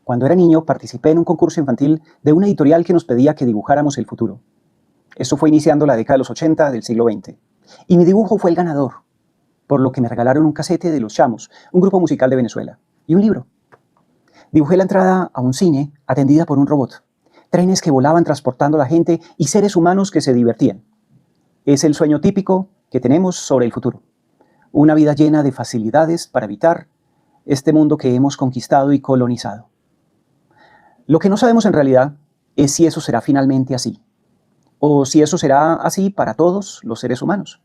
Cuando era niño participé en un concurso infantil de una editorial que nos pedía que dibujáramos el futuro. Esto fue iniciando la década de los 80 del siglo XX. Y mi dibujo fue el ganador, por lo que me regalaron un casete de Los Chamos, un grupo musical de Venezuela, y un libro. Dibujé la entrada a un cine atendida por un robot, trenes que volaban transportando a la gente y seres humanos que se divertían. Es el sueño típico que tenemos sobre el futuro. Una vida llena de facilidades para habitar este mundo que hemos conquistado y colonizado. Lo que no sabemos en realidad es si eso será finalmente así, o si eso será así para todos los seres humanos.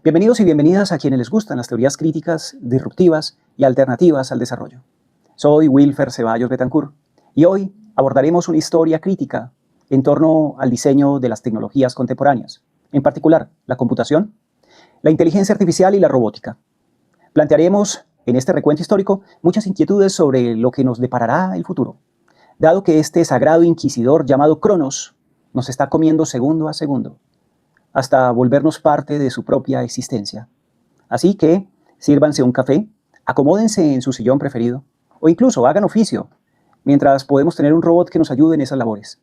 Bienvenidos y bienvenidas a quienes les gustan las teorías críticas, disruptivas y alternativas al desarrollo. Soy Wilfer Ceballos Betancourt y hoy abordaremos una historia crítica en torno al diseño de las tecnologías contemporáneas, en particular la computación, la inteligencia artificial y la robótica. Plantearemos en este recuento histórico muchas inquietudes sobre lo que nos deparará el futuro, dado que este sagrado inquisidor llamado Cronos nos está comiendo segundo a segundo, hasta volvernos parte de su propia existencia. Así que sírvanse un café, acomódense en su sillón preferido, o incluso hagan oficio, mientras podemos tener un robot que nos ayude en esas labores.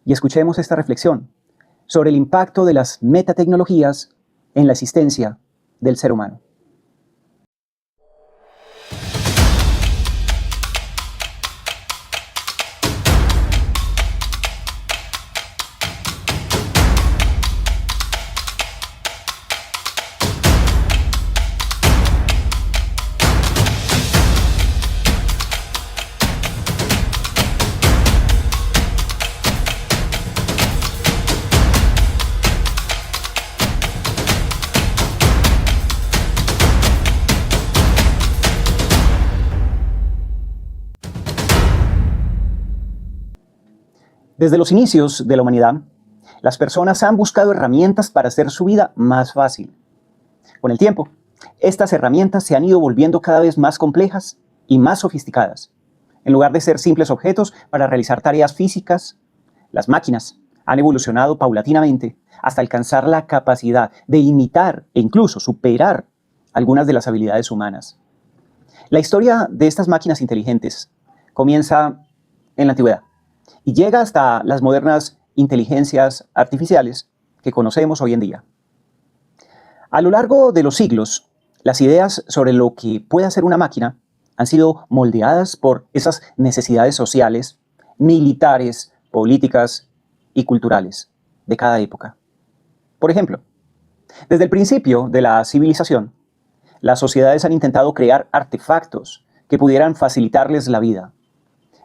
Y escuchemos esta reflexión sobre el impacto de las metatecnologías en la existencia del ser humano. Desde los inicios de la humanidad, las personas han buscado herramientas para hacer su vida más fácil. Con el tiempo, estas herramientas se han ido volviendo cada vez más complejas y más sofisticadas. En lugar de ser simples objetos para realizar tareas físicas, las máquinas han evolucionado paulatinamente hasta alcanzar la capacidad de imitar e incluso superar algunas de las habilidades humanas. La historia de estas máquinas inteligentes comienza en la antigüedad y llega hasta las modernas inteligencias artificiales que conocemos hoy en día. A lo largo de los siglos, las ideas sobre lo que puede hacer una máquina han sido moldeadas por esas necesidades sociales, militares, políticas y culturales de cada época. Por ejemplo, desde el principio de la civilización, las sociedades han intentado crear artefactos que pudieran facilitarles la vida.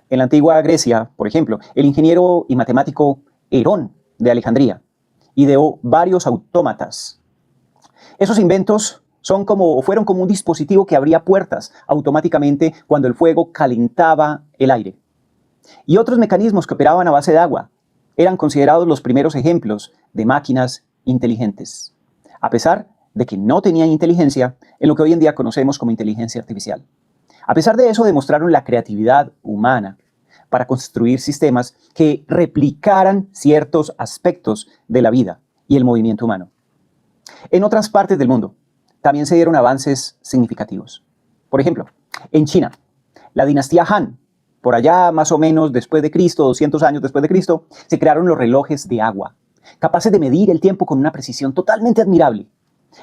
En la antigua Grecia, por ejemplo, el ingeniero y matemático Herón de Alejandría ideó varios autómatas. Esos inventos fueron como un dispositivo que abría puertas automáticamente cuando el fuego calentaba el aire. Y otros mecanismos que operaban a base de agua eran considerados los primeros ejemplos de máquinas inteligentes, a pesar de que no tenían inteligencia en lo que hoy en día conocemos como inteligencia artificial. A pesar de eso, demostraron la creatividad humana para construir sistemas que replicaran ciertos aspectos de la vida y el movimiento humano. En otras partes del mundo también se dieron avances significativos. Por ejemplo, en China, la dinastía Han, por allá más o menos después de Cristo, 200 años después de Cristo, se crearon los relojes de agua, capaces de medir el tiempo con una precisión totalmente admirable.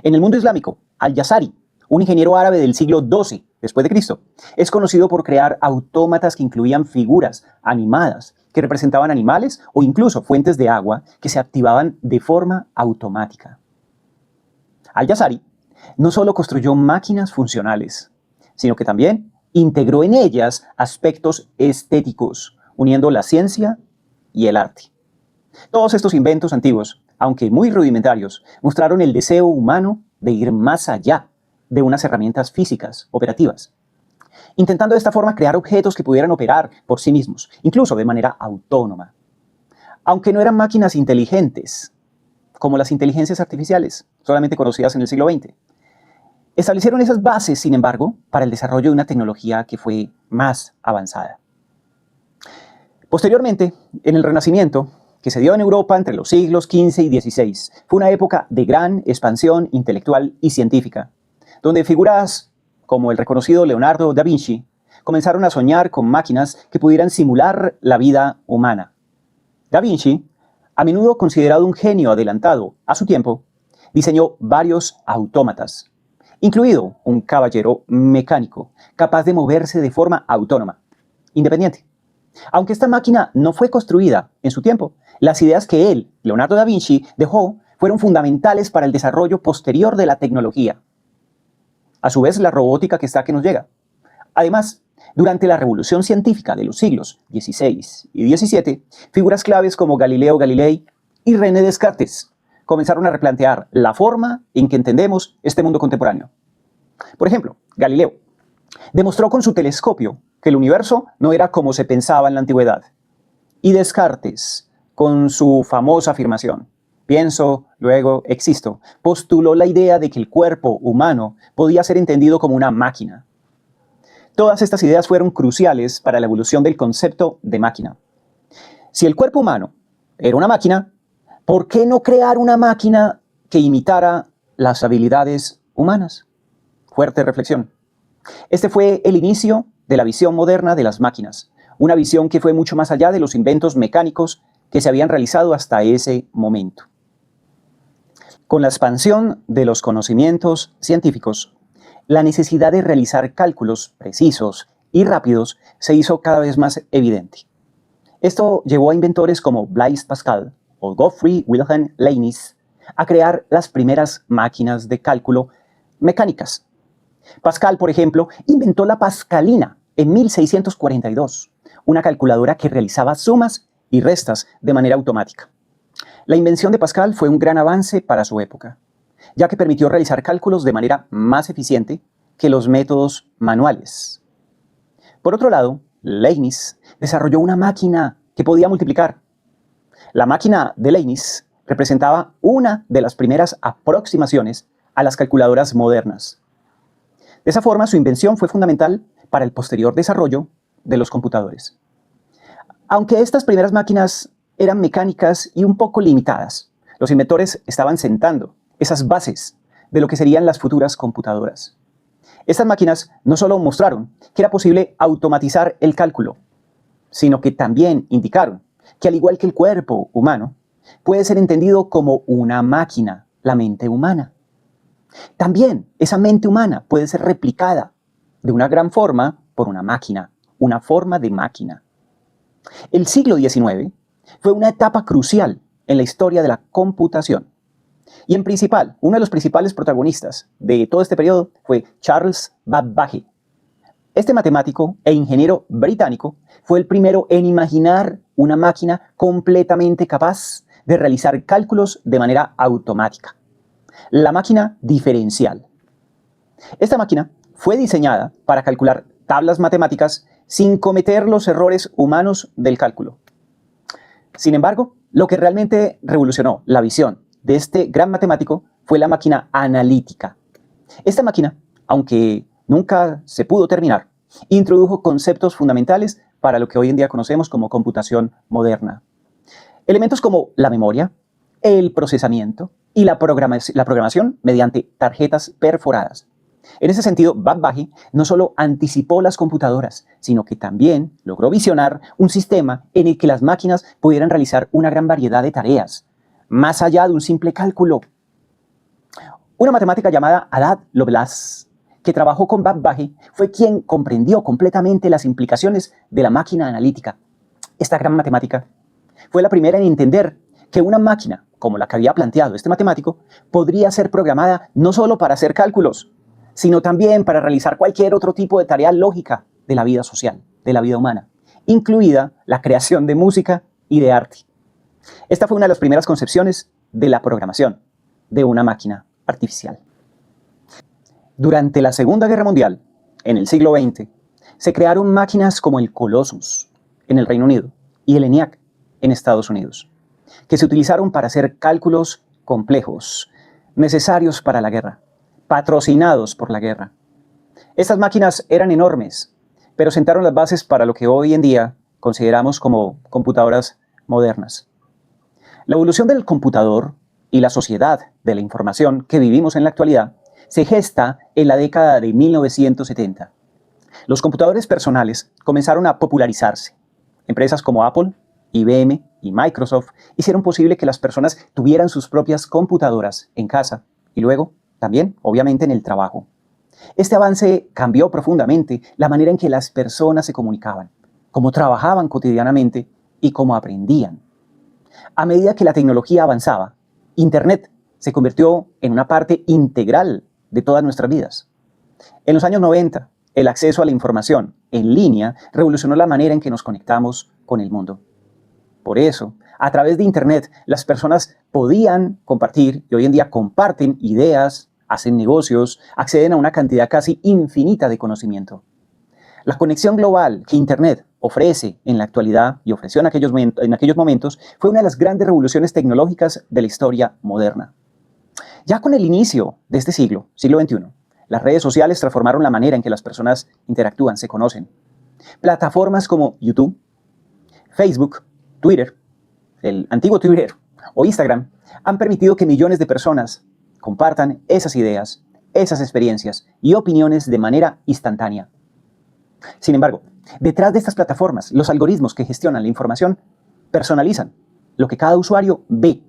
En el mundo islámico, Al-Jazari, un ingeniero árabe del siglo XII después de Cristo, es conocido por crear autómatas que incluían figuras animadas que representaban animales o incluso fuentes de agua que se activaban de forma automática. Al-Jazari no solo construyó máquinas funcionales, sino que también integró en ellas aspectos estéticos, uniendo la ciencia y el arte. Todos estos inventos antiguos, aunque muy rudimentarios, mostraron el deseo humano de ir más allá de unas herramientas físicas operativas, intentando de esta forma crear objetos que pudieran operar por sí mismos, incluso de manera autónoma. Aunque no eran máquinas inteligentes, como las inteligencias artificiales, solamente conocidas en el siglo XX, establecieron esas bases, sin embargo, para el desarrollo de una tecnología que fue más avanzada. Posteriormente, en el Renacimiento, que se dio en Europa entre los siglos XV y XVI, fue una época de gran expansión intelectual y científica, donde figuras como el reconocido Leonardo da Vinci comenzaron a soñar con máquinas que pudieran simular la vida humana. Da Vinci, a menudo considerado un genio adelantado a su tiempo, diseñó varios autómatas, incluido un caballero mecánico capaz de moverse de forma autónoma, independiente. Aunque esta máquina no fue construida en su tiempo, las ideas que él, Leonardo da Vinci, dejó fueron fundamentales para el desarrollo posterior de la tecnología. A su vez, la robótica que nos llega. Además, durante la revolución científica de los siglos XVI y XVII, figuras claves como Galileo Galilei y René Descartes comenzaron a replantear la forma en que entendemos este mundo contemporáneo. Por ejemplo, Galileo demostró con su telescopio que el universo no era como se pensaba en la antigüedad. Y Descartes, con su famosa afirmación, pienso, luego existo, postuló la idea de que el cuerpo humano podía ser entendido como una máquina. Todas estas ideas fueron cruciales para la evolución del concepto de máquina. Si el cuerpo humano era una máquina, ¿por qué no crear una máquina que imitara las habilidades humanas? Fuerte reflexión. Este fue el inicio de la visión moderna de las máquinas, una visión que fue mucho más allá de los inventos mecánicos que se habían realizado hasta ese momento. Con la expansión de los conocimientos científicos, la necesidad de realizar cálculos precisos y rápidos se hizo cada vez más evidente. Esto llevó a inventores como Blaise Pascal o Gottfried Wilhelm Leibniz a crear las primeras máquinas de cálculo mecánicas. Pascal, por ejemplo, inventó la Pascalina en 1642, una calculadora que realizaba sumas y restas de manera automática. La invención de Pascal fue un gran avance para su época, ya que permitió realizar cálculos de manera más eficiente que los métodos manuales. Por otro lado, Leibniz desarrolló una máquina que podía multiplicar. La máquina de Leibniz representaba una de las primeras aproximaciones a las calculadoras modernas. De esa forma, su invención fue fundamental para el posterior desarrollo de los computadores. Aunque estas primeras máquinas eran mecánicas y un poco limitadas, los inventores estaban sentando esas bases de lo que serían las futuras computadoras. Estas máquinas no solo mostraron que era posible automatizar el cálculo, sino que también indicaron que al igual que el cuerpo humano, puede ser entendido como una máquina, la mente humana. También esa mente humana puede ser replicada de una gran forma por una máquina, una forma de máquina. El siglo XIX fue una etapa crucial en la historia de la computación. Y uno de los principales protagonistas de todo este periodo fue Charles Babbage. Este matemático e ingeniero británico fue el primero en imaginar una máquina completamente capaz de realizar cálculos de manera automática. La máquina diferencial. Esta máquina fue diseñada para calcular tablas matemáticas sin cometer los errores humanos del cálculo. Sin embargo, lo que realmente revolucionó la visión de este gran matemático fue la máquina analítica. Esta máquina, aunque nunca se pudo terminar, introdujo conceptos fundamentales para lo que hoy en día conocemos como computación moderna. Elementos como la memoria, el procesamiento y la programación mediante tarjetas perforadas. En ese sentido, Babbage no solo anticipó las computadoras, sino que también logró visionar un sistema en el que las máquinas pudieran realizar una gran variedad de tareas, más allá de un simple cálculo. Una matemática llamada Ada Lovelace, que trabajó con Babbage, fue quien comprendió completamente las implicaciones de la máquina analítica. Esta gran matemática fue la primera en entender que una máquina, como la que había planteado este matemático, podría ser programada no solo para hacer cálculos, sino también para realizar cualquier otro tipo de tarea lógica de la vida social, de la vida humana, incluida la creación de música y de arte. Esta fue una de las primeras concepciones de la programación de una máquina artificial. Durante la Segunda Guerra Mundial, en el siglo XX, se crearon máquinas como el Colossus en el Reino Unido y el ENIAC en Estados Unidos, que se utilizaron para hacer cálculos complejos, necesarios para la guerra, patrocinados por la guerra. Estas máquinas eran enormes, pero sentaron las bases para lo que hoy en día consideramos como computadoras modernas. La evolución del computador y la sociedad de la información que vivimos en la actualidad se gesta en la década de 1970. Los computadores personales comenzaron a popularizarse. Empresas como Apple, IBM y Microsoft hicieron posible que las personas tuvieran sus propias computadoras en casa y luego también, obviamente, en el trabajo. Este avance cambió profundamente la manera en que las personas se comunicaban, cómo trabajaban cotidianamente y cómo aprendían. A medida que la tecnología avanzaba, Internet se convirtió en una parte integral de todas nuestras vidas. En los años 90, el acceso a la información en línea revolucionó la manera en que nos conectamos con el mundo. Por eso, a través de Internet, las personas podían compartir y hoy en día comparten ideas, hacen negocios, acceden a una cantidad casi infinita de conocimiento. La conexión global que Internet ofrece en la actualidad y ofreció en aquellos momentos fue una de las grandes revoluciones tecnológicas de la historia moderna. Ya con el inicio de este siglo XXI, las redes sociales transformaron la manera en que las personas interactúan, se conocen. Plataformas como YouTube, Facebook, Twitter, el antiguo Twitter o Instagram han permitido que millones de personas compartan esas ideas, esas experiencias y opiniones de manera instantánea. Sin embargo, detrás de estas plataformas, los algoritmos que gestionan la información personalizan lo que cada usuario ve,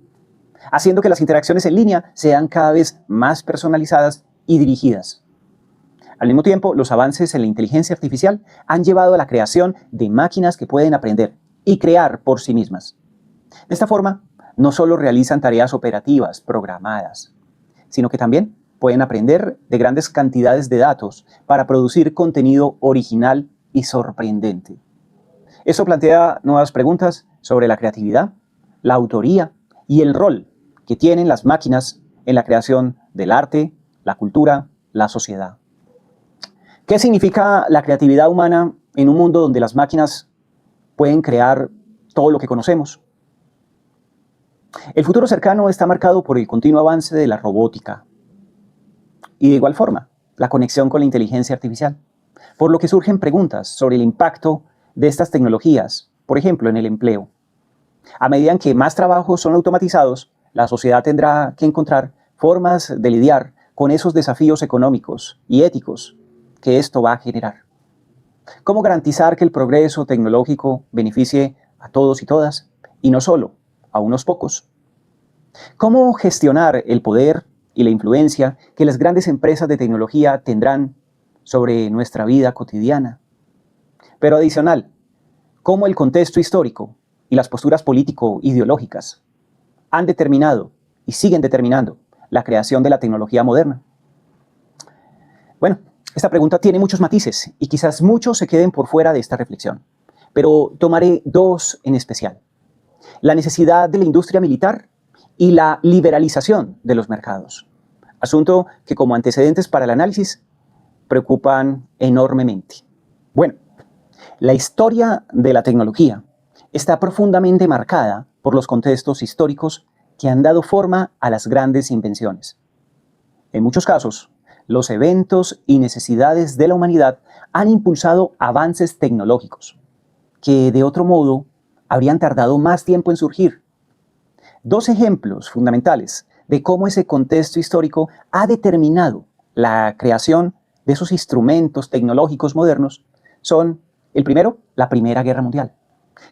haciendo que las interacciones en línea sean cada vez más personalizadas y dirigidas. Al mismo tiempo, los avances en la inteligencia artificial han llevado a la creación de máquinas que pueden aprender y crear por sí mismas. De esta forma, no solo realizan tareas operativas programadas, sino que también pueden aprender de grandes cantidades de datos para producir contenido original y sorprendente. Esto plantea nuevas preguntas sobre la creatividad, la autoría y el rol que tienen las máquinas en la creación del arte, la cultura, la sociedad. ¿Qué significa la creatividad humana en un mundo donde las máquinas pueden crear todo lo que conocemos? El futuro cercano está marcado por el continuo avance de la robótica y de igual forma la conexión con la inteligencia artificial, por lo que surgen preguntas sobre el impacto de estas tecnologías, por ejemplo, en el empleo. A medida que más trabajos son automatizados, la sociedad tendrá que encontrar formas de lidiar con esos desafíos económicos y éticos que esto va a generar. ¿Cómo garantizar que el progreso tecnológico beneficie a todos y todas, y no solo a unos pocos? ¿Cómo gestionar el poder y la influencia que las grandes empresas de tecnología tendrán sobre nuestra vida cotidiana? Pero adicional, ¿cómo el contexto histórico y las posturas político-ideológicas han determinado y siguen determinando la creación de la tecnología moderna? Bueno, esta pregunta tiene muchos matices y quizás muchos se queden por fuera de esta reflexión, pero tomaré dos en especial: la necesidad de la industria militar y la liberalización de los mercados, asunto que como antecedentes para el análisis preocupan enormemente. Bueno, la historia de la tecnología está profundamente marcada por los contextos históricos que han dado forma a las grandes invenciones. En muchos casos, los eventos y necesidades de la humanidad han impulsado avances tecnológicos que de otro modo habrían tardado más tiempo en surgir. Dos ejemplos fundamentales de cómo ese contexto histórico ha determinado la creación de esos instrumentos tecnológicos modernos son, el primero, la Primera Guerra Mundial,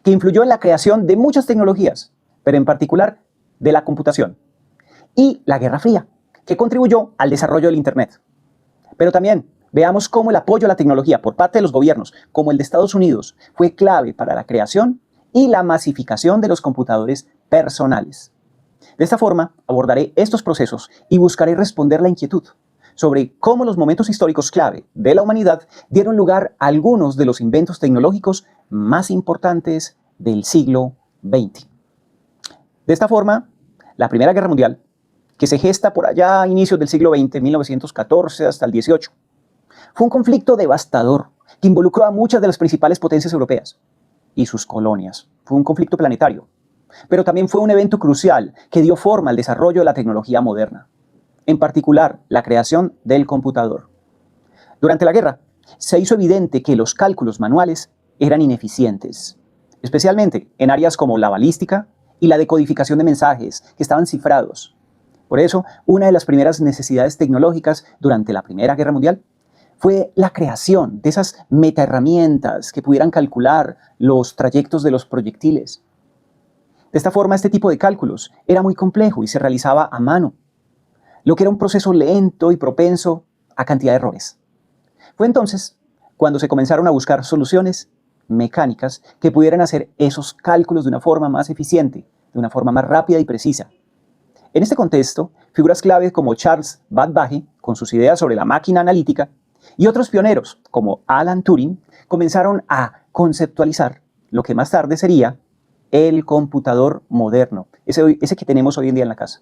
que influyó en la creación de muchas tecnologías, pero en particular de la computación, y la Guerra Fría, que contribuyó al desarrollo del Internet. Pero también veamos cómo el apoyo a la tecnología por parte de los gobiernos, como el de Estados Unidos, fue clave para la creación y la masificación de los computadores personales. De esta forma, abordaré estos procesos y buscaré responder la inquietud sobre cómo los momentos históricos clave de la humanidad dieron lugar a algunos de los inventos tecnológicos más importantes del siglo XX. De esta forma, la Primera Guerra Mundial, que se gesta por allá a inicios del siglo XX, 1914 hasta el 18, fue un conflicto devastador que involucró a muchas de las principales potencias europeas y sus colonias. Fue un conflicto planetario, pero también fue un evento crucial que dio forma al desarrollo de la tecnología moderna, en particular la creación del computador. Durante la guerra, se hizo evidente que los cálculos manuales eran ineficientes, especialmente en áreas como la balística y la decodificación de mensajes que estaban cifrados. Por eso, una de las primeras necesidades tecnológicas durante la Primera Guerra Mundial fue la creación de esas metaherramientas que pudieran calcular los trayectos de los proyectiles. De esta forma, este tipo de cálculos era muy complejo y se realizaba a mano, lo que era un proceso lento y propenso a cantidad de errores. Fue entonces cuando se comenzaron a buscar soluciones mecánicas que pudieran hacer esos cálculos de una forma más eficiente, de una forma más rápida y precisa. En este contexto, figuras claves como Charles Babbage, con sus ideas sobre la máquina analítica, y otros pioneros como Alan Turing, comenzaron a conceptualizar lo que más tarde sería el computador moderno, ese que tenemos hoy en día en la casa.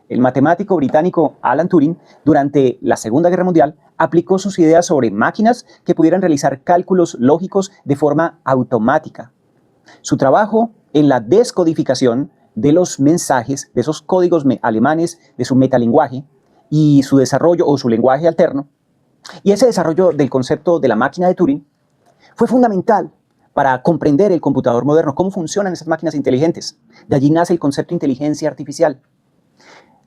El matemático británico Alan Turing, durante la Segunda Guerra Mundial, aplicó sus ideas sobre máquinas que pudieran realizar cálculos lógicos de forma automática. Su trabajo en la descodificación de los mensajes, de esos códigos alemanes, de su metalenguaje, y su desarrollo o su lenguaje alterno, y ese desarrollo del concepto de la máquina de Turing, fue fundamental para comprender el computador moderno, cómo funcionan esas máquinas inteligentes. De allí nace el concepto de inteligencia artificial.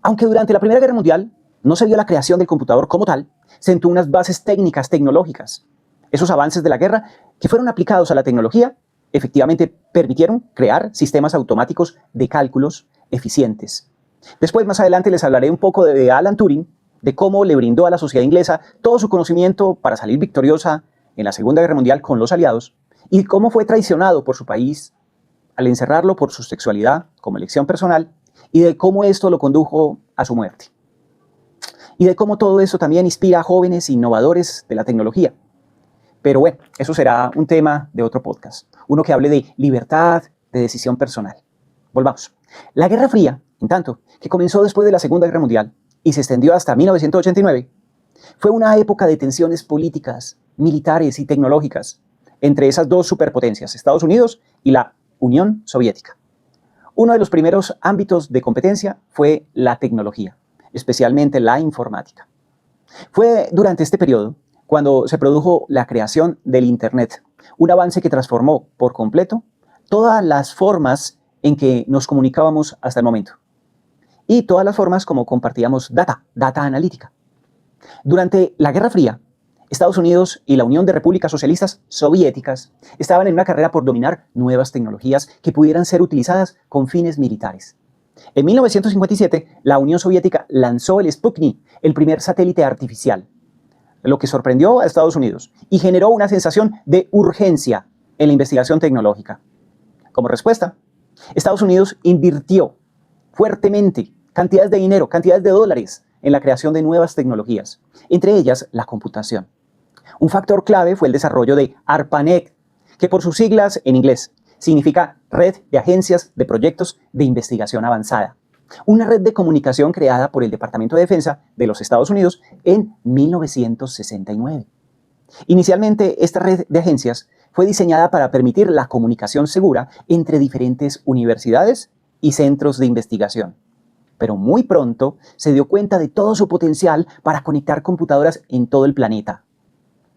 Aunque durante la Primera Guerra Mundial no se vio la creación del computador como tal, sentó unas bases técnicas, tecnológicas. Esos avances de la guerra que fueron aplicados a la tecnología efectivamente permitieron crear sistemas automáticos de cálculos eficientes. Después, más adelante, les hablaré un poco de Alan Turing, de cómo le brindó a la sociedad inglesa todo su conocimiento para salir victoriosa en la Segunda Guerra Mundial con los aliados, y cómo fue traicionado por su país al encerrarlo por su sexualidad como elección personal, y de cómo esto lo condujo a su muerte. Y de cómo todo eso también inspira a jóvenes innovadores de la tecnología. Pero bueno, eso será un tema de otro podcast. Uno que hable de libertad, de decisión personal. Volvamos. La Guerra Fría, en tanto, que comenzó después de la Segunda Guerra Mundial y se extendió hasta 1989, fue una época de tensiones políticas, militares y tecnológicas entre esas dos superpotencias, Estados Unidos y la Unión Soviética. Uno de los primeros ámbitos de competencia fue la tecnología, especialmente la informática. Fue durante este periodo cuando se produjo la creación del Internet, un avance que transformó por completo todas las formas en que nos comunicábamos hasta el momento y todas las formas como compartíamos data analítica. Durante la Guerra Fría, Estados Unidos y la Unión de Repúblicas Socialistas Soviéticas estaban en una carrera por dominar nuevas tecnologías que pudieran ser utilizadas con fines militares. En 1957, la Unión Soviética lanzó el Sputnik, el primer satélite artificial, lo que sorprendió a Estados Unidos y generó una sensación de urgencia en la investigación tecnológica. Como respuesta, Estados Unidos invirtió fuertemente cantidades de dinero, cantidades de dólares en la creación de nuevas tecnologías, entre ellas la computación. Un factor clave fue el desarrollo de ARPANET, que por sus siglas en inglés significa Red de Agencias de Proyectos de Investigación Avanzada, una red de comunicación creada por el Departamento de Defensa de los Estados Unidos en 1969. Inicialmente, esta red de agencias fue diseñada para permitir la comunicación segura entre diferentes universidades y centros de investigación. Pero muy pronto se dio cuenta de todo su potencial para conectar computadoras en todo el planeta.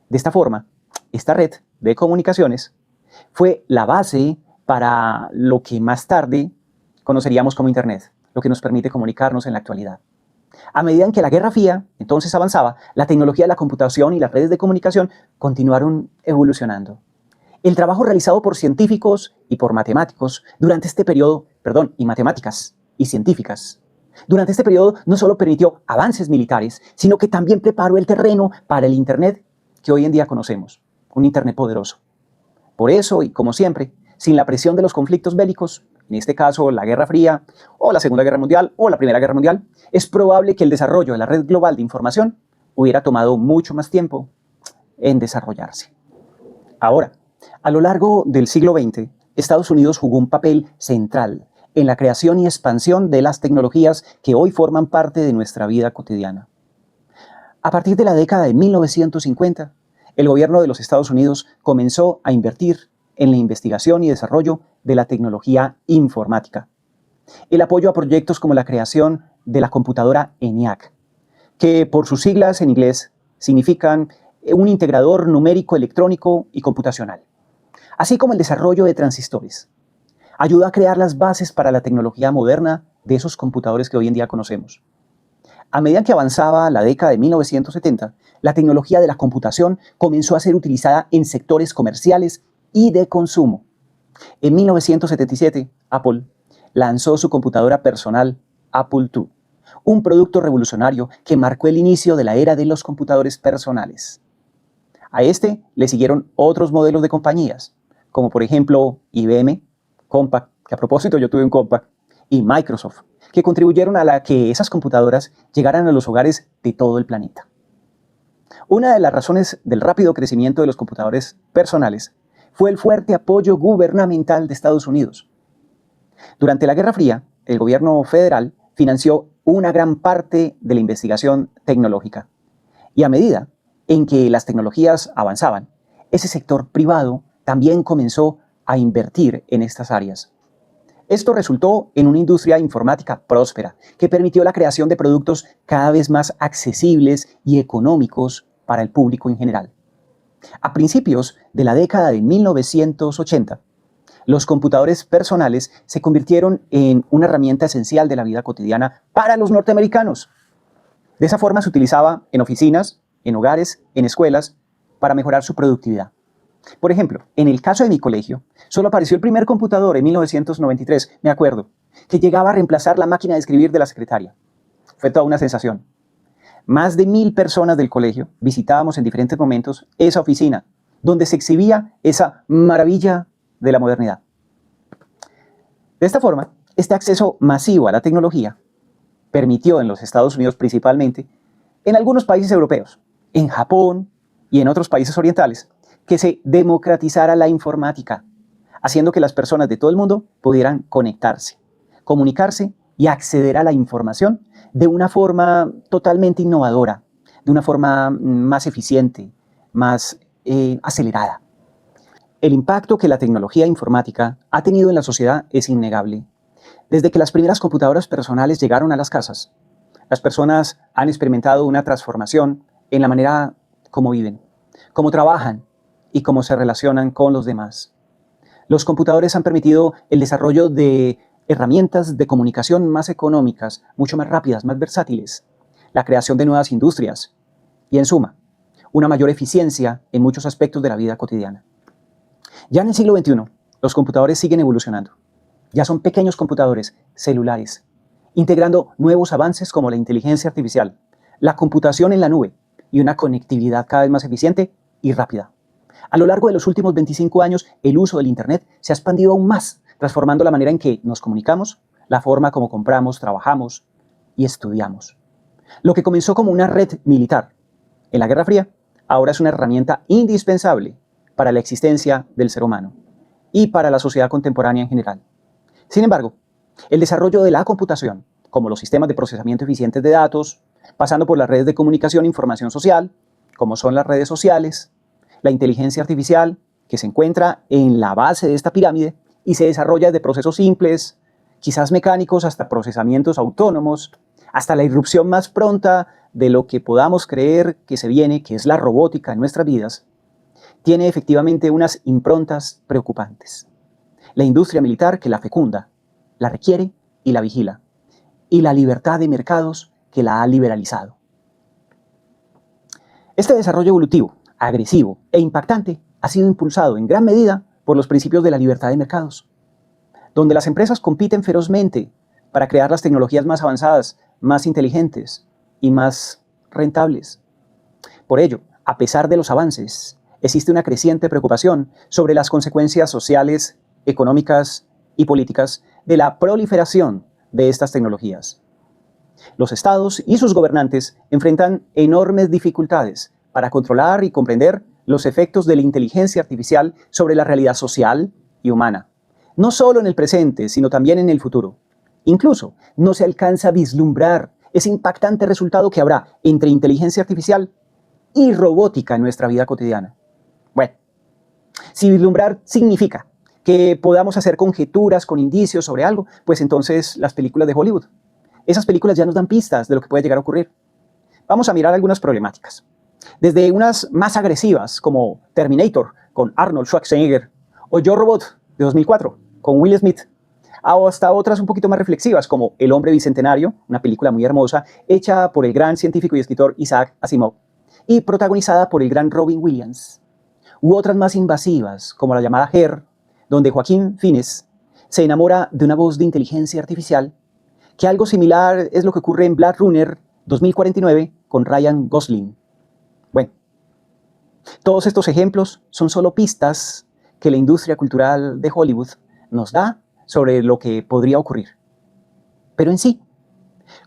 De esta forma, esta red de comunicaciones fue la base para lo que más tarde conoceríamos como Internet, lo que nos permite comunicarnos en la actualidad. A medida en que la Guerra Fría entonces avanzaba, la tecnología de la computación y las redes de comunicación continuaron evolucionando. El trabajo realizado por científicos y por matemáticos durante este periodo, y matemáticas y científicas, durante este periodo no solo permitió avances militares, sino que también preparó el terreno para el Internet que hoy en día conocemos, un Internet poderoso. Por eso, y como siempre, sin la presión de los conflictos bélicos, en este caso la Guerra Fría, o la Segunda Guerra Mundial, o la Primera Guerra Mundial, es probable que el desarrollo de la red global de información hubiera tomado mucho más tiempo en desarrollarse. Ahora, a lo largo del siglo XX, Estados Unidos jugó un papel central en la creación y expansión de las tecnologías que hoy forman parte de nuestra vida cotidiana. A partir de la década de 1950, el gobierno de los Estados Unidos comenzó a invertir en la investigación y desarrollo de la tecnología informática. El apoyo a proyectos como la creación de la computadora ENIAC, que por sus siglas en inglés significan un integrador numérico electrónico y computacional, así como el desarrollo de transistores, ayudó a crear las bases para la tecnología moderna de esos computadores que hoy en día conocemos. A medida que avanzaba la década de 1970, la tecnología de la computación comenzó a ser utilizada en sectores comerciales y de consumo. En 1977, Apple lanzó su computadora personal Apple II, un producto revolucionario que marcó el inicio de la era de los computadores personales. A este le siguieron otros modelos de compañías, como por ejemplo IBM, Compaq, que a propósito yo tuve un Compaq, y Microsoft, que contribuyeron a que esas computadoras llegaran a los hogares de todo el planeta. Una de las razones del rápido crecimiento de los computadores personales fue el fuerte apoyo gubernamental de Estados Unidos. Durante la Guerra Fría, el gobierno federal financió una gran parte de la investigación tecnológica. Y a medida en que las tecnologías avanzaban, ese sector privado también comenzó a invertir en estas áreas. Esto resultó en una industria informática próspera que permitió la creación de productos cada vez más accesibles y económicos para el público en general. A principios de la década de 1980, los computadores personales se convirtieron en una herramienta esencial de la vida cotidiana para los norteamericanos. De esa forma se utilizaba en oficinas, en hogares, en escuelas, para mejorar su productividad. Por ejemplo, en el caso de mi colegio, solo apareció el primer computador en 1993, me acuerdo, que llegaba a reemplazar la máquina de escribir de la secretaria. Fue toda una sensación. Más de 1000 personas del colegio visitábamos en diferentes momentos esa oficina, donde se exhibía esa maravilla de la modernidad. De esta forma, este acceso masivo a la tecnología permitió en los Estados Unidos principalmente, en algunos países europeos, en Japón y en otros países orientales, que se democratizara la informática, haciendo que las personas de todo el mundo pudieran conectarse, comunicarse y acceder a la información de una forma totalmente innovadora, de una forma más eficiente, más acelerada. El impacto que la tecnología informática ha tenido en la sociedad es innegable. Desde que las primeras computadoras personales llegaron a las casas, las personas han experimentado una transformación en la manera como viven, cómo trabajan y cómo se relacionan con los demás. Los computadores han permitido el desarrollo de herramientas de comunicación más económicas, mucho más rápidas, más versátiles, la creación de nuevas industrias y, en suma, una mayor eficiencia en muchos aspectos de la vida cotidiana. Ya en el siglo XXI, los computadores siguen evolucionando. Ya son pequeños computadores celulares, integrando nuevos avances como la inteligencia artificial, la computación en la nube y una conectividad cada vez más eficiente y rápida. A lo largo de los últimos 25 años, el uso del Internet se ha expandido aún más, transformando la manera en que nos comunicamos, la forma como compramos, trabajamos y estudiamos. Lo que comenzó como una red militar en la Guerra Fría, ahora es una herramienta indispensable para la existencia del ser humano y para la sociedad contemporánea en general. Sin embargo, el desarrollo de la computación, como los sistemas de procesamiento eficientes de datos, pasando por las redes de comunicación e información social, como son las redes sociales, la inteligencia artificial, que se encuentra en la base de esta pirámide y se desarrolla desde procesos simples, quizás mecánicos, hasta procesamientos autónomos, hasta la irrupción más pronta de lo que podamos creer que se viene, que es la robótica en nuestras vidas, tiene efectivamente unas improntas preocupantes. La industria militar que la fecunda, la requiere y la vigila, y la libertad de mercados que la ha liberalizado. Este desarrollo evolutivo, agresivo e impactante ha sido impulsado en gran medida por los principios de la libertad de mercados, donde las empresas compiten ferozmente para crear las tecnologías más avanzadas, más inteligentes y más rentables. Por ello, a pesar de los avances, existe una creciente preocupación sobre las consecuencias sociales, económicas y políticas de la proliferación de estas tecnologías. Los estados y sus gobernantes enfrentan enormes dificultades para controlar y comprender los efectos de la inteligencia artificial sobre la realidad social y humana, no solo en el presente, sino también en el futuro. Incluso no se alcanza a vislumbrar ese impactante resultado que habrá entre inteligencia artificial y robótica en nuestra vida cotidiana. Bueno, si vislumbrar significa que podamos hacer conjeturas con indicios sobre algo, pues entonces las películas de Hollywood. Esas películas ya nos dan pistas de lo que puede llegar a ocurrir. Vamos a mirar algunas problemáticas. Desde unas más agresivas como Terminator con Arnold Schwarzenegger o Yo Robot de 2004 con Will Smith, o hasta otras un poquito más reflexivas, como El hombre bicentenario, una película muy hermosa, hecha por el gran científico y escritor Isaac Asimov, y protagonizada por el gran Robin Williams. U otras más invasivas, como la llamada Her, donde Joaquín Phoenix se enamora de una voz de inteligencia artificial, que algo similar es lo que ocurre en Blade Runner 2049 con Ryan Gosling. Bueno, todos estos ejemplos son solo pistas que la industria cultural de Hollywood nos da sobre lo que podría ocurrir. Pero en sí,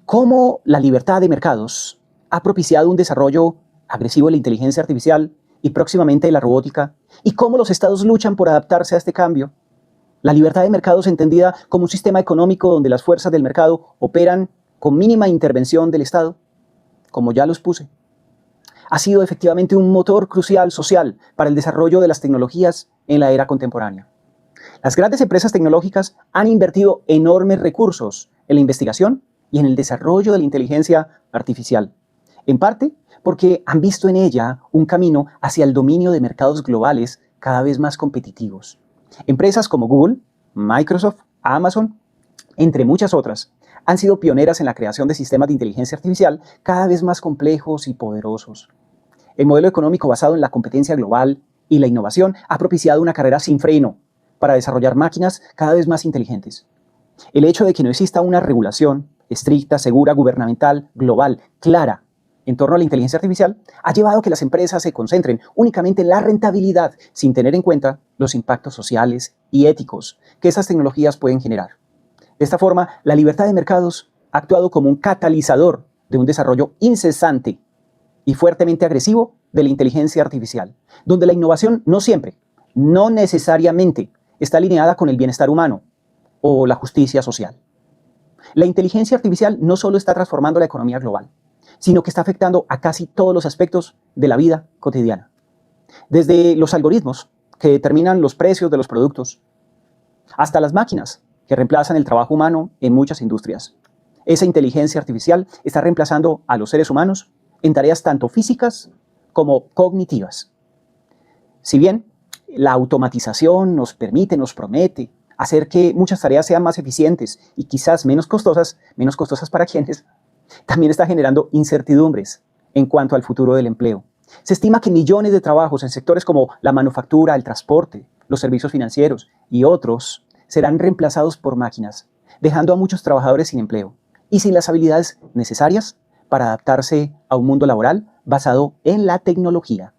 ¿cómo la libertad de mercados ha propiciado un desarrollo agresivo de la inteligencia artificial y próximamente de la robótica? ¿Y cómo los estados luchan por adaptarse a este cambio? La libertad de mercados entendida como un sistema económico donde las fuerzas del mercado operan con mínima intervención del Estado, como ya los puse, ha sido efectivamente un motor crucial social para el desarrollo de las tecnologías en la era contemporánea. Las grandes empresas tecnológicas han invertido enormes recursos en la investigación y en el desarrollo de la inteligencia artificial, en parte porque han visto en ella un camino hacia el dominio de mercados globales cada vez más competitivos. Empresas como Google, Microsoft, Amazon, entre muchas otras, han sido pioneras en la creación de sistemas de inteligencia artificial cada vez más complejos y poderosos. El modelo económico basado en la competencia global y la innovación ha propiciado una carrera sin freno para desarrollar máquinas cada vez más inteligentes. El hecho de que no exista una regulación estricta, segura, gubernamental, global, clara, en torno a la inteligencia artificial, ha llevado a que las empresas se concentren únicamente en la rentabilidad sin tener en cuenta los impactos sociales y éticos que esas tecnologías pueden generar. De esta forma, la libertad de mercados ha actuado como un catalizador de un desarrollo incesante y fuertemente agresivo de la inteligencia artificial, donde la innovación no siempre, no necesariamente, está alineada con el bienestar humano o la justicia social. La inteligencia artificial no solo está transformando la economía global, sino que está afectando a casi todos los aspectos de la vida cotidiana. Desde los algoritmos que determinan los precios de los productos, hasta las máquinas que reemplazan el trabajo humano en muchas industrias. Esa inteligencia artificial está reemplazando a los seres humanos en tareas tanto físicas como cognitivas. Si bien la automatización nos promete hacer que muchas tareas sean más eficientes y quizás menos costosas para quienes, también está generando incertidumbres en cuanto al futuro del empleo. Se estima que millones de trabajos en sectores como la manufactura, el transporte, los servicios financieros y otros serán reemplazados por máquinas, dejando a muchos trabajadores sin empleo y sin las habilidades necesarias para adaptarse a un mundo laboral basado en la tecnología.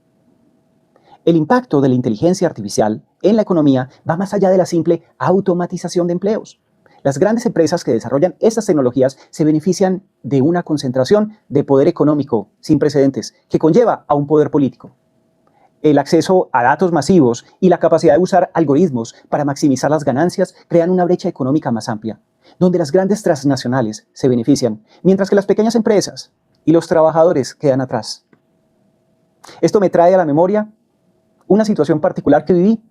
El impacto de la inteligencia artificial en la economía va más allá de la simple automatización de empleos. Las grandes empresas que desarrollan estas tecnologías se benefician de una concentración de poder económico sin precedentes que conlleva a un poder político. El acceso a datos masivos y la capacidad de usar algoritmos para maximizar las ganancias crean una brecha económica más amplia, donde las grandes transnacionales se benefician, mientras que las pequeñas empresas y los trabajadores quedan atrás. Esto me trae a la memoria una situación particular que viví,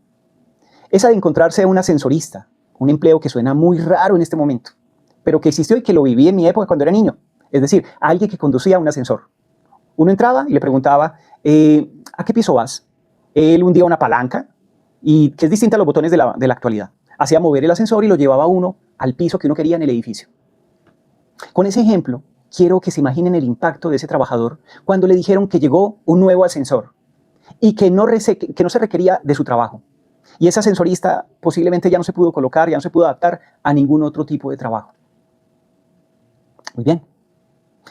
esa de encontrarse a un ascensorista, un empleo que suena muy raro en este momento, pero que existió y que lo viví en mi época cuando era niño, es decir, alguien que conducía un ascensor. Uno entraba y le preguntaba, ¿a qué piso vas? Él hundía una palanca, y que es distinta a los botones de la actualidad. Hacía mover el ascensor y lo llevaba a uno al piso que uno quería en el edificio. Con ese ejemplo, quiero que se imaginen el impacto de ese trabajador cuando le dijeron que llegó un nuevo ascensor y que no se requería de su trabajo. Y ese ascensorista posiblemente ya no se pudo colocar, ya no se pudo adaptar a ningún otro tipo de trabajo. Muy bien.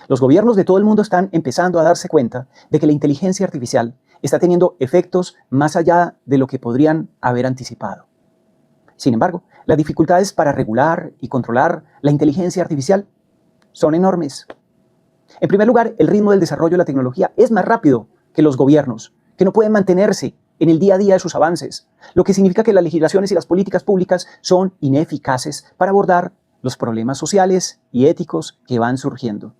Los gobiernos de todo el mundo están empezando a darse cuenta de que la inteligencia artificial está teniendo efectos más allá de lo que podrían haber anticipado. Sin embargo, las dificultades para regular y controlar la inteligencia artificial son enormes. En primer lugar, el ritmo del desarrollo de la tecnología es más rápido que los gobiernos, que no pueden mantenerse en el día a día de sus avances, lo que significa que las legislaciones y las políticas públicas son ineficaces para abordar los problemas sociales y éticos que van surgiendo.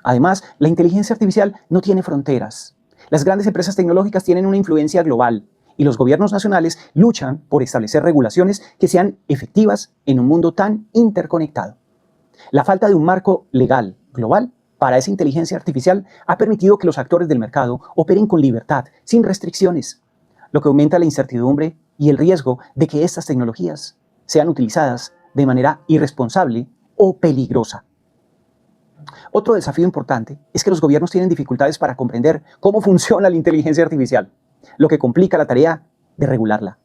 Además, la inteligencia artificial no tiene fronteras. Las grandes empresas tecnológicas tienen una influencia global y los gobiernos nacionales luchan por establecer regulaciones que sean efectivas en un mundo tan interconectado. La falta de un marco legal global para esa inteligencia artificial ha permitido que los actores del mercado operen con libertad, sin restricciones, lo que aumenta la incertidumbre y el riesgo de que estas tecnologías sean utilizadas de manera irresponsable o peligrosa. Otro desafío importante es que los gobiernos tienen dificultades para comprender cómo funciona la inteligencia artificial, lo que complica la tarea de regularla.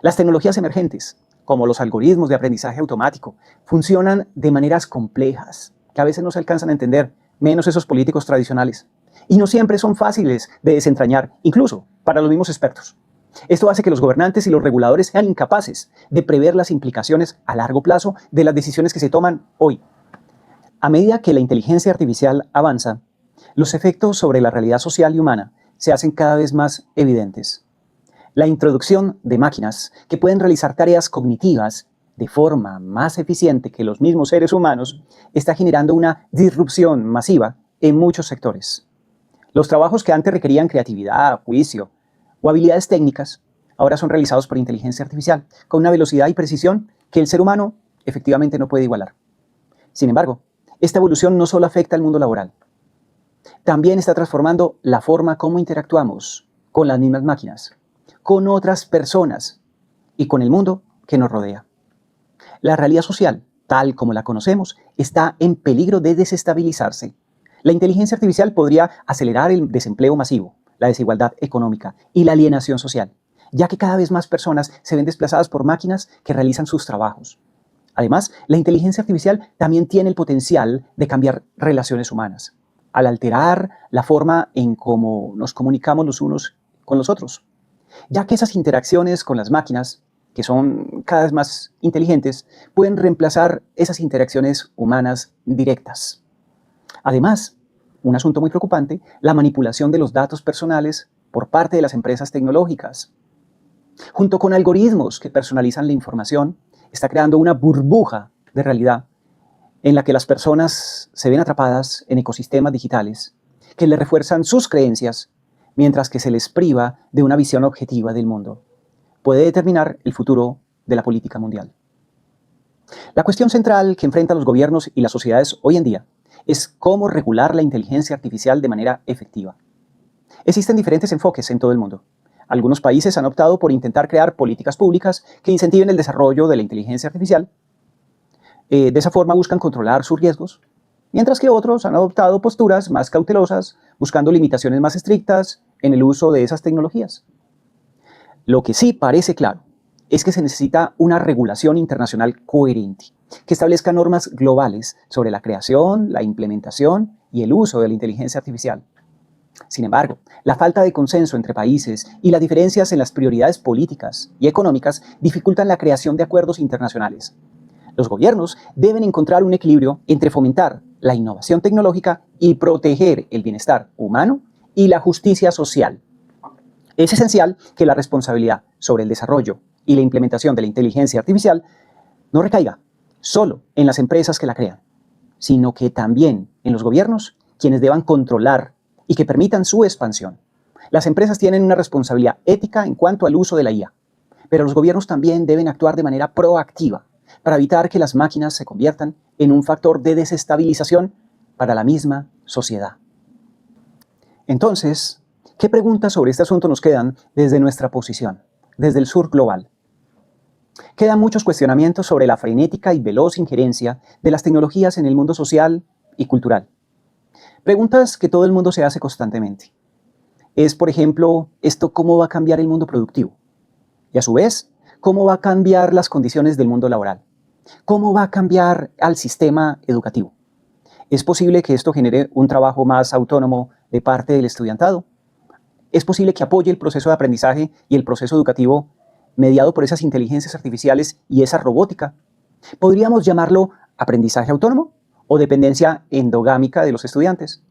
Las tecnologías emergentes, como los algoritmos de aprendizaje automático, funcionan de maneras complejas, que a veces no se alcanzan a entender, menos esos políticos tradicionales. Y no siempre son fáciles de desentrañar, incluso para los mismos expertos. Esto hace que los gobernantes y los reguladores sean incapaces de prever las implicaciones a largo plazo de las decisiones que se toman hoy. A medida que la inteligencia artificial avanza, los efectos sobre la realidad social y humana se hacen cada vez más evidentes. La introducción de máquinas que pueden realizar tareas cognitivas de forma más eficiente que los mismos seres humanos está generando una disrupción masiva en muchos sectores. Los trabajos que antes requerían creatividad, juicio o habilidades técnicas ahora son realizados por inteligencia artificial con una velocidad y precisión que el ser humano efectivamente no puede igualar. Sin embargo, esta evolución no solo afecta al mundo laboral, también está transformando la forma como interactuamos con las mismas máquinas, con otras personas y con el mundo que nos rodea. La realidad social, tal como la conocemos, está en peligro de desestabilizarse. La inteligencia artificial podría acelerar el desempleo masivo, la desigualdad económica y la alienación social, ya que cada vez más personas se ven desplazadas por máquinas que realizan sus trabajos. Además, la inteligencia artificial también tiene el potencial de cambiar relaciones humanas, al alterar la forma en cómo nos comunicamos los unos con los otros, ya que esas interacciones con las máquinas, que son cada vez más inteligentes, pueden reemplazar esas interacciones humanas directas. Además, un asunto muy preocupante, la manipulación de los datos personales por parte de las empresas tecnológicas. Junto con algoritmos que personalizan la información, está creando una burbuja de realidad en la que las personas se ven atrapadas en ecosistemas digitales que les refuerzan sus creencias, mientras que se les priva de una visión objetiva del mundo. Puede determinar el futuro de la política mundial. La cuestión central que enfrentan los gobiernos y las sociedades hoy en día es cómo regular la inteligencia artificial de manera efectiva. Existen diferentes enfoques en todo el mundo. Algunos países han optado por intentar crear políticas públicas que incentiven el desarrollo de la inteligencia artificial. De esa forma buscan controlar sus riesgos, mientras que otros han adoptado posturas más cautelosas, buscando limitaciones más estrictas en el uso de esas tecnologías. Lo que sí parece claro es que se necesita una regulación internacional coherente, que establezca normas globales sobre la creación, la implementación y el uso de la inteligencia artificial. Sin embargo, la falta de consenso entre países y las diferencias en las prioridades políticas y económicas dificultan la creación de acuerdos internacionales. Los gobiernos deben encontrar un equilibrio entre fomentar la innovación tecnológica y proteger el bienestar humano y la justicia social. Es esencial que la responsabilidad sobre el desarrollo y la implementación de la inteligencia artificial no recaiga solo en las empresas que la crean, sino que también en los gobiernos, quienes deban controlar y que permitan su expansión. Las empresas tienen una responsabilidad ética en cuanto al uso de la IA, pero los gobiernos también deben actuar de manera proactiva para evitar que las máquinas se conviertan en un factor de desestabilización para la misma sociedad. Entonces, ¿qué preguntas sobre este asunto nos quedan desde nuestra posición, desde el sur global? Quedan muchos cuestionamientos sobre la frenética y veloz injerencia de las tecnologías en el mundo social y cultural. Preguntas que todo el mundo se hace constantemente. Es, por ejemplo, ¿cómo va a cambiar el mundo productivo? Y a su vez, ¿cómo va a cambiar las condiciones del mundo laboral? ¿Cómo va a cambiar al sistema educativo? ¿Es posible que esto genere un trabajo más autónomo de parte del estudiantado? ¿Es posible que apoye el proceso de aprendizaje y el proceso educativo mediado por esas inteligencias artificiales y esa robótica? ¿Podríamos llamarlo aprendizaje autónomo o dependencia endogámica de los estudiantes?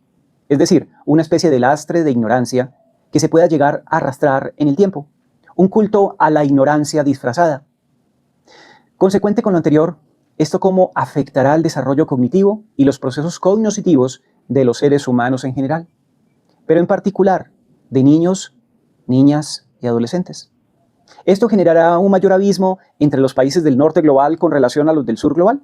Es decir, una especie de lastre de ignorancia que se pueda llegar a arrastrar en el tiempo. Un culto a la ignorancia disfrazada. Consecuente con lo anterior, ¿esto cómo afectará al desarrollo cognitivo y los procesos cognitivos de los seres humanos en general? Pero en particular, de niños, niñas y adolescentes. ¿Esto generará un mayor abismo entre los países del norte global con relación a los del sur global?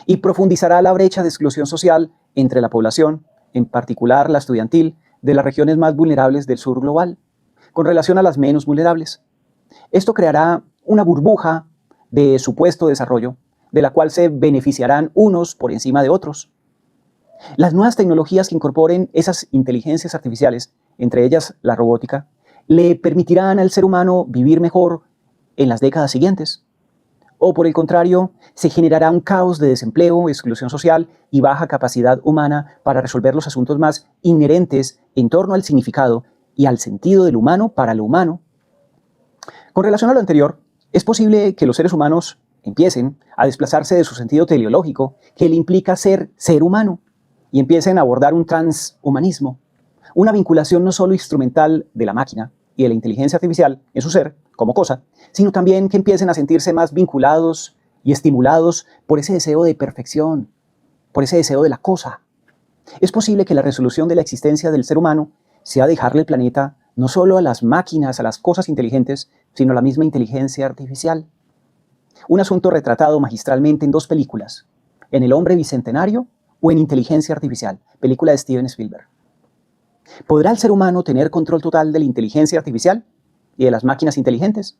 Y profundizará la brecha de exclusión social entre la población, en particular la estudiantil, de las regiones más vulnerables del sur global, con relación a las menos vulnerables. Esto creará una burbuja de supuesto desarrollo, de la cual se beneficiarán unos por encima de otros. Las nuevas tecnologías que incorporen esas inteligencias artificiales, entre ellas la robótica, le permitirán al ser humano vivir mejor en las décadas siguientes. O por el contrario, se generará un caos de desempleo, exclusión social y baja capacidad humana para resolver los asuntos más inherentes en torno al significado y al sentido del humano para lo humano. Con relación a lo anterior, es posible que los seres humanos empiecen a desplazarse de su sentido teleológico, que le implica ser humano, y empiecen a abordar un transhumanismo, una vinculación no solo instrumental de la máquina y de la inteligencia artificial en su ser, como cosa, sino también que empiecen a sentirse más vinculados y estimulados por ese deseo de perfección, por ese deseo de la cosa. Es posible que la resolución de la existencia del ser humano sea dejarle el planeta no solo a las máquinas, a las cosas inteligentes, sino a la misma inteligencia artificial. Un asunto retratado magistralmente en 2 películas, en El hombre bicentenario o en Inteligencia artificial, película de Steven Spielberg. ¿Podrá el ser humano tener control total de la inteligencia artificial y de las máquinas inteligentes?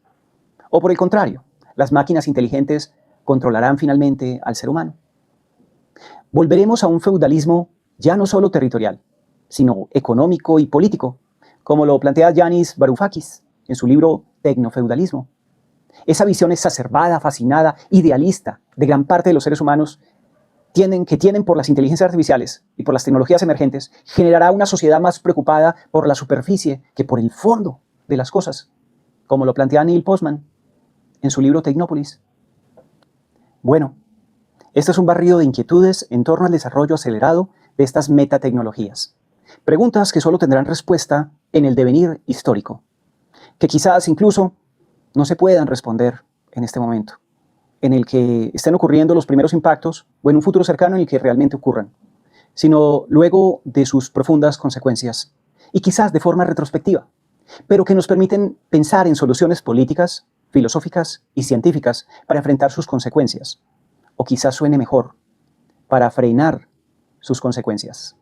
¿O por el contrario, las máquinas inteligentes controlarán finalmente al ser humano? Volveremos a un feudalismo ya no solo territorial, sino económico y político, como lo plantea Yanis Varoufakis en su libro Tecnofeudalismo. Esa visión exacerbada, fascinada, idealista de gran parte de los seres humanos que tienen por las inteligencias artificiales y por las tecnologías emergentes, generará una sociedad más preocupada por la superficie que por el fondo de las cosas, como lo plantea Neil Postman en su libro Tecnópolis. Bueno, este es un barrido de inquietudes en torno al desarrollo acelerado de estas metatecnologías. Preguntas que solo tendrán respuesta en el devenir histórico, que quizás incluso no se puedan responder en este momento, en el que estén ocurriendo los primeros impactos o en un futuro cercano en el que realmente ocurran, sino luego de sus profundas consecuencias y quizás de forma retrospectiva, pero que nos permiten pensar en soluciones políticas, filosóficas y científicas para enfrentar sus consecuencias, o quizás suene mejor, para frenar sus consecuencias.